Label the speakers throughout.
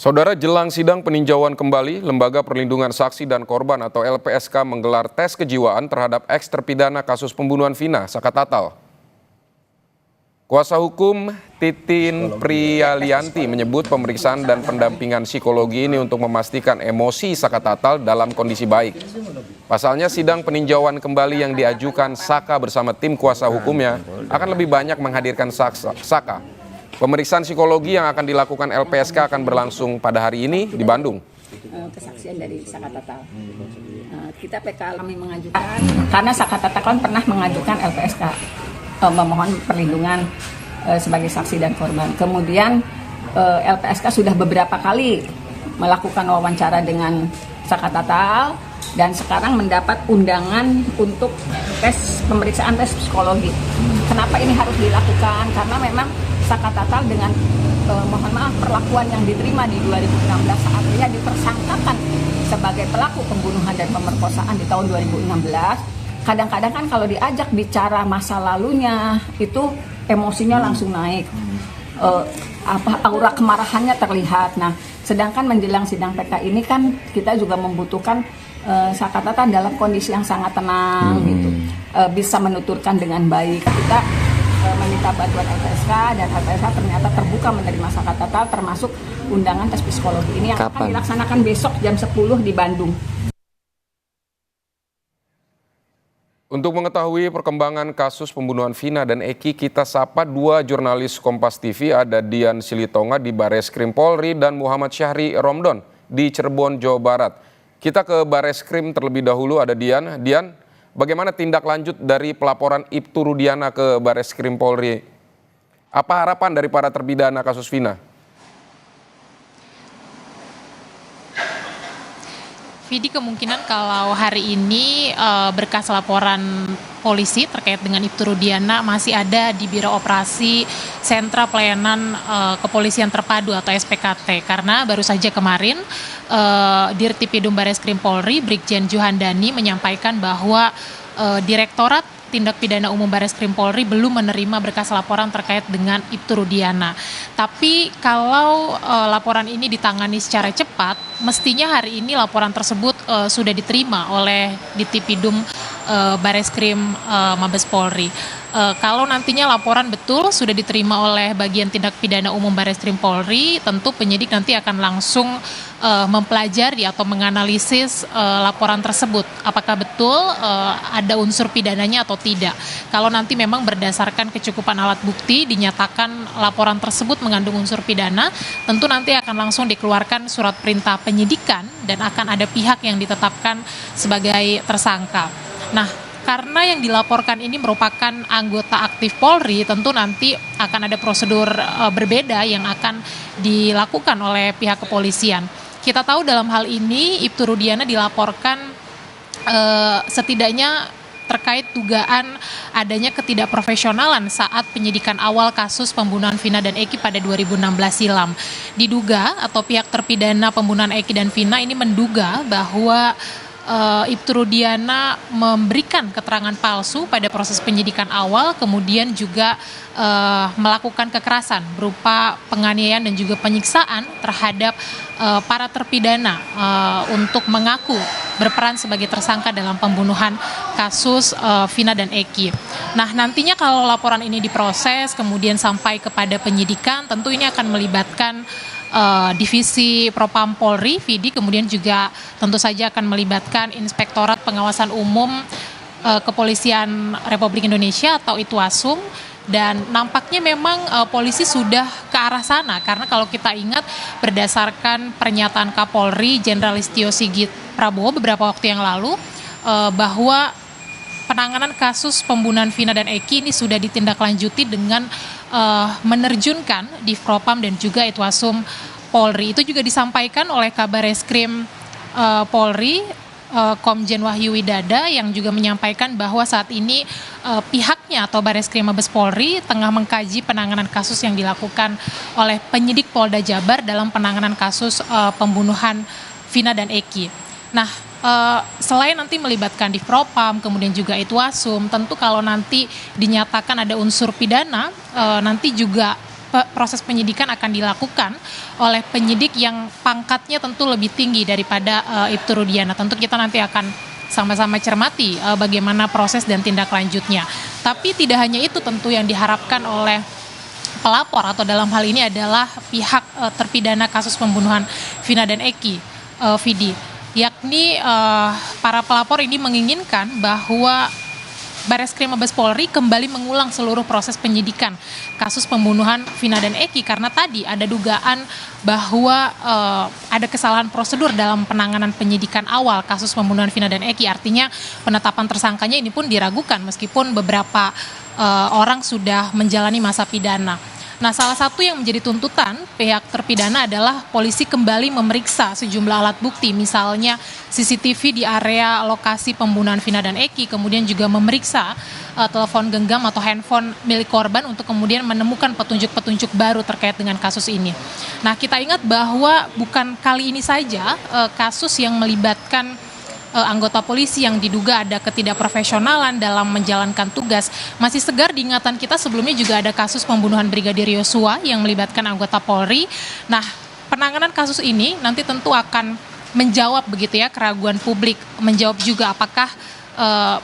Speaker 1: Saudara, jelang sidang peninjauan kembali, Lembaga Perlindungan Saksi dan Korban atau LPSK menggelar tes kejiwaan terhadap eks terpidana kasus pembunuhan Vina Sakatatal. Kuasa hukum Titin Priyalianti menyebut pemeriksaan dan pendampingan psikologi ini untuk memastikan emosi Sakatatal dalam kondisi baik. Pasalnya, sidang peninjauan kembali yang diajukan Saka bersama tim kuasa hukumnya akan lebih banyak menghadirkan Saka. Pemeriksaan psikologi yang akan dilakukan LPSK akan berlangsung pada hari ini di Bandung.
Speaker 2: Kesaksian dari Sakatatal. Kita PK kami mengajukan, karena Sakatatal kan pernah mengajukan LPSK, memohon perlindungan sebagai saksi dan korban. Kemudian LPSK sudah beberapa kali melakukan wawancara dengan Sakatatal dan sekarang mendapat undangan untuk pemeriksaan tes psikologi. Kenapa ini harus dilakukan? Karena memang Sakatatal dengan mohon maaf perlakuan yang diterima di 2016 saat dia ditersangkakan sebagai pelaku pembunuhan dan pemerkosaan di tahun 2016, kadang-kadang kan kalau diajak bicara masa lalunya itu emosinya langsung naik, aura kemarahannya terlihat. Nah, sedangkan menjelang sidang PK ini kan kita juga membutuhkan Sakatatal dalam kondisi yang sangat tenang gitu, bisa menuturkan dengan baik. Kita meminta bantuan LPSK dan LPSK ternyata terbuka menerima Sakatatal, termasuk undangan tes psikologi ini yang akan dilaksanakan besok jam 10 di Bandung.
Speaker 1: Untuk mengetahui perkembangan kasus pembunuhan Vina dan Eki, kita sapa dua jurnalis Kompas TV, ada Dian Silitonga di Bareskrim Polri dan Muhammad Syahri Romdon di Cirebon, Jawa Barat. Kita ke Bareskrim terlebih dahulu, ada Dian. Dian, bagaimana tindak lanjut dari pelaporan Ibtu Rudiana ke Bareskrim Polri? Apa harapan dari para terpidana kasus Vina?
Speaker 3: Vidi, kemungkinan kalau hari ini berkas laporan polisi terkait dengan Ibtu Rudiana masih ada di Biro Operasi Sentra Pelayanan Kepolisian Terpadu atau SPKT, karena baru saja kemarin Dirtipidum Bareskrim Polri Brigjen Juhandani menyampaikan bahwa Direktorat Tindak Pidana Umum Bareskrim Polri belum menerima berkas laporan terkait dengan Ibtu Rudiana. Tapi kalau laporan ini ditangani secara cepat, mestinya hari ini laporan tersebut sudah diterima oleh Ditipidum Bareskrim Mabes Polri. Kalau nantinya laporan betul sudah diterima oleh bagian tindak pidana umum Bareskrim Polri, tentu penyidik nanti akan langsung mempelajari atau menganalisis laporan tersebut. Apakah betul ada unsur pidananya atau tidak. Kalau nanti memang berdasarkan kecukupan alat bukti dinyatakan laporan tersebut mengandung unsur pidana, tentu nanti akan langsung dikeluarkan surat perintah penyidikan dan akan ada pihak yang ditetapkan sebagai tersangka. Nah, karena yang dilaporkan ini merupakan anggota aktif Polri, tentu nanti akan ada prosedur berbeda yang akan dilakukan oleh pihak kepolisian. Kita tahu dalam hal ini Ibtu Rudiana dilaporkan setidaknya terkait dugaan adanya ketidakprofesionalan saat penyidikan awal kasus pembunuhan Vina dan Eki pada 2016 silam. Diduga atau pihak terpidana pembunuhan Eki dan Vina ini menduga bahwa Ibtu Rudiana memberikan keterangan palsu pada proses penyidikan awal, kemudian juga melakukan kekerasan berupa penganiayaan dan juga penyiksaan terhadap para terpidana untuk mengaku berperan sebagai tersangka dalam pembunuhan kasus Vina dan Eki. Nah, nantinya kalau laporan ini diproses kemudian sampai kepada penyidikan, tentu ini akan melibatkan Divisi Propam Polri, Vidi, kemudian juga tentu saja akan melibatkan Inspektorat Pengawasan Umum Kepolisian Republik Indonesia atau ITWASUM, dan nampaknya memang polisi sudah ke arah sana, karena kalau kita ingat berdasarkan pernyataan Kapolri Jenderal Listio Sigit Prabowo beberapa waktu yang lalu bahwa penanganan kasus pembunuhan Vina dan Eki ini sudah ditindaklanjuti dengan menerjunkan Divpropam dan juga Itwasum Polri. Itu juga disampaikan oleh Kabareskrim Polri, Komjen Wahyu Widada, yang juga menyampaikan bahwa saat ini pihaknya atau Bareskrim Mabes Polri tengah mengkaji penanganan kasus yang dilakukan oleh penyidik Polda Jabar dalam penanganan kasus pembunuhan Vina dan Eki. Nah, selain nanti melibatkan Divpropam, kemudian juga Itwasum, tentu kalau nanti dinyatakan ada unsur pidana, nanti juga proses penyidikan akan dilakukan oleh penyidik yang pangkatnya tentu lebih tinggi daripada Ibtu Rudiana. Tentu kita nanti akan sama-sama cermati bagaimana proses dan tindak lanjutnya. Tapi tidak hanya itu tentu yang diharapkan oleh pelapor atau dalam hal ini adalah pihak terpidana kasus pembunuhan Vina dan Eki, Vidi, yakni para pelapor ini menginginkan bahwa Bareskrim Mabes Polri kembali mengulang seluruh proses penyidikan kasus pembunuhan Vina dan Eki karena tadi ada dugaan bahwa ada kesalahan prosedur dalam penanganan penyidikan awal kasus pembunuhan Vina dan Eki. Artinya penetapan tersangkanya ini pun diragukan meskipun beberapa orang sudah menjalani masa pidana. Nah, salah satu yang menjadi tuntutan pihak terpidana adalah polisi kembali memeriksa sejumlah alat bukti, misalnya CCTV di area lokasi pembunuhan Vina dan Eki, kemudian juga memeriksa telepon genggam atau handphone milik korban untuk kemudian menemukan petunjuk-petunjuk baru terkait dengan kasus ini. Nah, kita ingat bahwa bukan kali ini saja kasus yang melibatkan anggota polisi yang diduga ada ketidakprofesionalan dalam menjalankan tugas. Masih segar di ingatan kita sebelumnya juga ada kasus pembunuhan Brigadir Yosua yang melibatkan anggota Polri. Nah, penanganan kasus ini nanti tentu akan menjawab begitu ya keraguan publik, menjawab juga apakah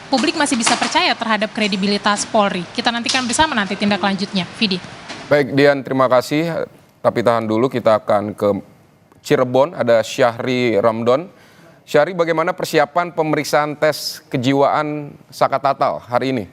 Speaker 3: publik masih bisa percaya terhadap kredibilitas Polri. Kita nantikan bersama nanti tindak lanjutnya. Vidi.
Speaker 1: Baik Dian, terima kasih. Tapi tahan dulu, kita akan ke Cirebon, ada Syahri Ramdon. Syahri, bagaimana persiapan pemeriksaan tes kejiwaan Saka Tatal hari ini?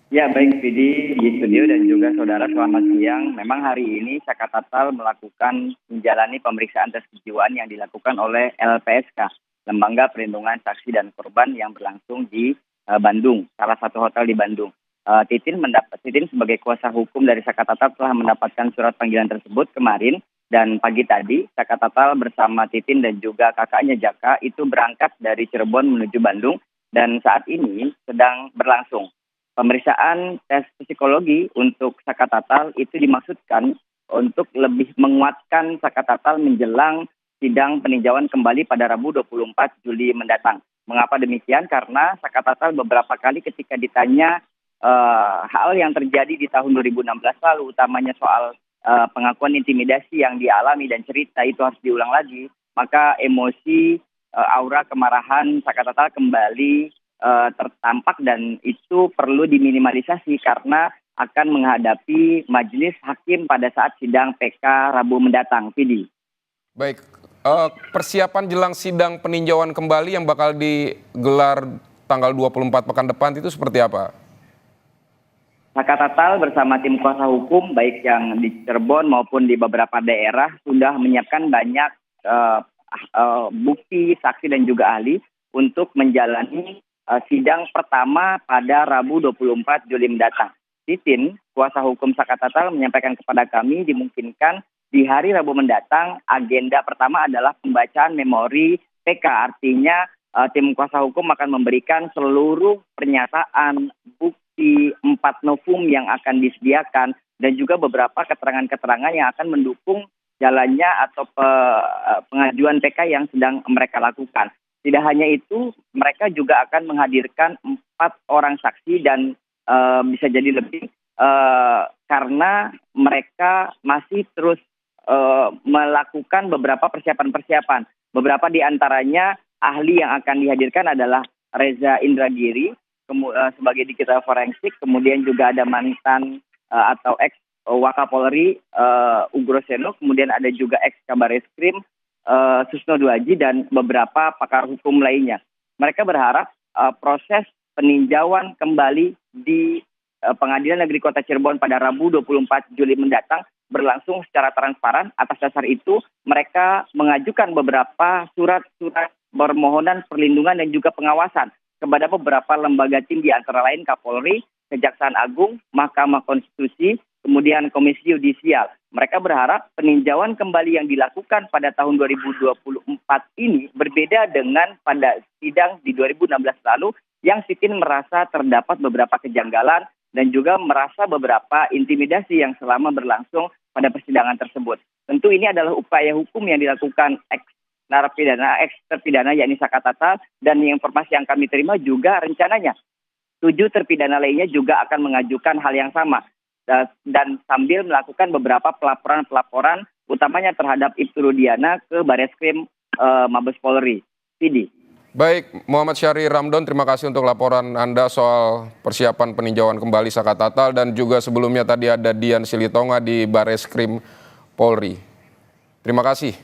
Speaker 4: Ya, baik Vidi di studio dan juga saudara, selamat siang. Memang hari ini Saka Tatal melakukan menjalani pemeriksaan tes kejiwaan yang dilakukan oleh LPSK, Lembaga Perlindungan Saksi dan Korban, yang berlangsung di Bandung, salah satu hotel di Bandung. Titin sebagai kuasa hukum dari Saka Tatal telah mendapatkan surat panggilan tersebut kemarin. Dan pagi tadi, Saka Tatal bersama Titin dan juga kakaknya Jaka itu berangkat dari Cirebon menuju Bandung. Dan saat ini sedang berlangsung. Pemeriksaan tes psikologi untuk Saka Tatal itu dimaksudkan untuk lebih menguatkan Saka Tatal menjelang sidang peninjauan kembali pada Rabu 24 Juli mendatang. Mengapa demikian? Karena Saka Tatal beberapa kali ketika ditanya hal yang terjadi di tahun 2016 lalu, utamanya soal pengakuan intimidasi yang dialami dan cerita itu harus diulang lagi, maka emosi, aura kemarahan Saka Tatal kembali tertampak dan itu perlu diminimalisasi karena akan menghadapi majelis hakim pada saat sidang PK Rabu mendatang. Vidi.
Speaker 1: Baik, persiapan jelang sidang peninjauan kembali yang bakal digelar tanggal 24 pekan depan itu seperti apa?
Speaker 4: Saka Tatal bersama tim kuasa hukum baik yang di Cirebon maupun di beberapa daerah sudah menyiapkan banyak bukti, saksi dan juga ahli untuk menjalani sidang pertama pada Rabu 24 Juli mendatang. Titin, kuasa hukum Saka Tatal, menyampaikan kepada kami dimungkinkan di hari Rabu mendatang agenda pertama adalah pembacaan memori PK. Artinya tim kuasa hukum akan memberikan seluruh pernyataan, bukti, 4 novum yang akan disediakan dan juga beberapa keterangan-keterangan yang akan mendukung jalannya atau pengajuan PK yang sedang mereka lakukan. Tidak hanya itu, mereka juga akan menghadirkan 4 orang saksi dan bisa jadi lebih karena mereka masih terus melakukan beberapa persiapan-persiapan. Beberapa di antaranya ahli yang akan dihadirkan adalah Reza Indragiri sebagai digital forensik, kemudian juga ada mantan atau ex Wakapolri Ugroseno, kemudian ada juga ex Kabareskrim Susno Duaji dan beberapa pakar hukum lainnya. Mereka berharap proses peninjauan kembali di Pengadilan Negeri Kota Cirebon pada Rabu 24 Juli mendatang berlangsung secara transparan. Atas dasar itu mereka mengajukan beberapa surat-surat permohonan perlindungan dan juga pengawasan kepada beberapa lembaga tinggi antara lain Kapolri, Kejaksaan Agung, Mahkamah Konstitusi, kemudian Komisi Yudisial. Mereka berharap peninjauan kembali yang dilakukan pada tahun 2024 ini berbeda dengan pada sidang di 2016 lalu yang Titin merasa terdapat beberapa kejanggalan dan juga merasa beberapa intimidasi yang selama berlangsung pada persidangan tersebut. Tentu ini adalah upaya hukum yang dilakukan ex-terpidana yakni Saka Tatal, dan informasi yang kami terima juga rencananya 7 terpidana lainnya juga akan mengajukan hal yang sama. dan sambil melakukan beberapa pelaporan utamanya terhadap Ibtu Rudiana ke Bareskrim Mabes Polri. Sidi.
Speaker 1: Baik, Muhammad Syahri Ramdon, terima kasih untuk laporan Anda soal persiapan peninjauan kembali Sakatatal, dan juga sebelumnya tadi ada Dian Silitonga di Bareskrim Polri. Terima kasih.